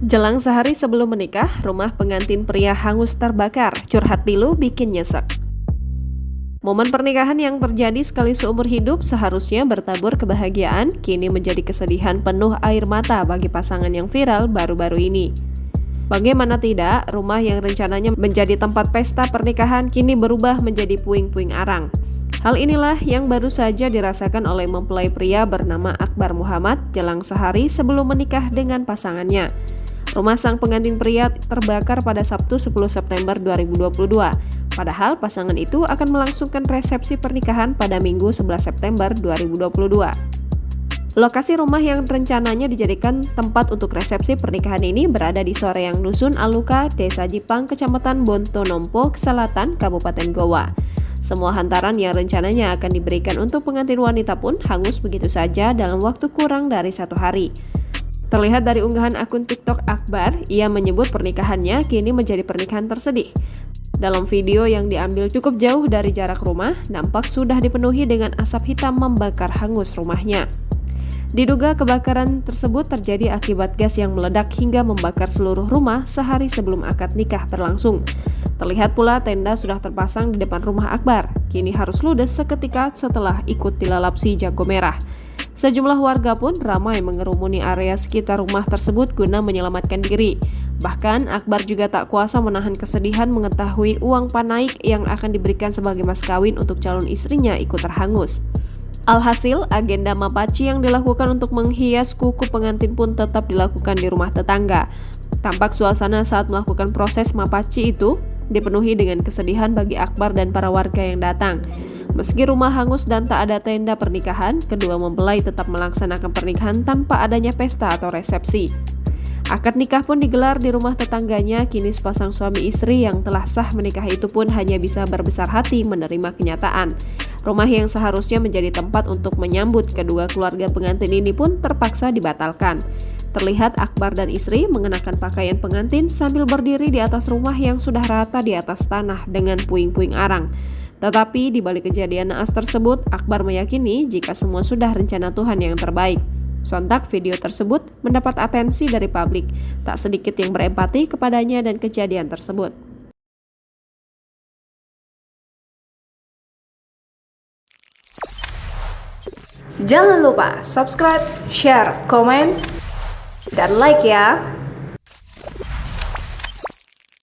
Jelang sehari sebelum menikah, rumah pengantin pria hangus terbakar, curhat pilu bikin nyesek. Momen pernikahan yang terjadi sekali seumur hidup seharusnya bertabur kebahagiaan, kini menjadi kesedihan penuh air mata bagi pasangan yang viral baru-baru ini. Bagaimana tidak, rumah yang rencananya menjadi tempat pesta pernikahan kini berubah menjadi puing-puing arang. Hal inilah yang baru saja dirasakan oleh mempelai pria bernama Akbar Muhammad jelang sehari sebelum menikah dengan pasangannya. Rumah sang pengantin pria terbakar pada Sabtu 10 September 2022. Padahal pasangan itu akan melangsungkan resepsi pernikahan pada Minggu 11 September 2022. Lokasi rumah yang rencananya dijadikan tempat untuk resepsi pernikahan ini berada di Soreang Dusun Aluka, Desa Jipang, Kecamatan Bontonompo, Selatan, Kabupaten Goa. Semua hantaran yang rencananya akan diberikan untuk pengantin wanita pun hangus begitu saja dalam waktu kurang dari 1 hari. Terlihat dari unggahan akun TikTok Akbar, ia menyebut pernikahannya kini menjadi pernikahan tersedih. Dalam video yang diambil cukup jauh dari jarak rumah, nampak sudah dipenuhi dengan asap hitam membakar hangus rumahnya. Diduga kebakaran tersebut terjadi akibat gas yang meledak hingga membakar seluruh rumah sehari sebelum akad nikah berlangsung. Terlihat pula tenda sudah terpasang di depan rumah Akbar, kini harus ludes seketika setelah ikut dilalap si jago merah. Sejumlah warga pun ramai mengerumuni area sekitar rumah tersebut guna menyelamatkan diri. Bahkan Akbar juga tak kuasa menahan kesedihan mengetahui uang panaik yang akan diberikan sebagai mas kawin untuk calon istrinya ikut terhangus. Alhasil, agenda mapaci yang dilakukan untuk menghias kuku pengantin pun tetap dilakukan di rumah tetangga. Tampak suasana saat melakukan proses mapaci itu dipenuhi dengan kesedihan bagi Akbar dan para warga yang datang. Meski rumah hangus dan tak ada tenda pernikahan, kedua mempelai tetap melaksanakan pernikahan tanpa adanya pesta atau resepsi. Akad nikah pun digelar di rumah tetangganya, kini sepasang suami istri yang telah sah menikah itu pun hanya bisa berbesar hati menerima kenyataan. Rumah yang seharusnya menjadi tempat untuk menyambut kedua keluarga pengantin ini pun terpaksa dibatalkan. Terlihat Akbar dan istri mengenakan pakaian pengantin sambil berdiri di atas rumah yang sudah rata di atas tanah dengan puing-puing arang. Tetapi di balik kejadian naas tersebut, Akbar meyakini jika semua sudah rencana Tuhan yang terbaik. Sontak video tersebut mendapat atensi dari publik, tak sedikit yang berempati kepadanya dan kejadian tersebut. Jangan lupa subscribe, share, komen, dan like ya!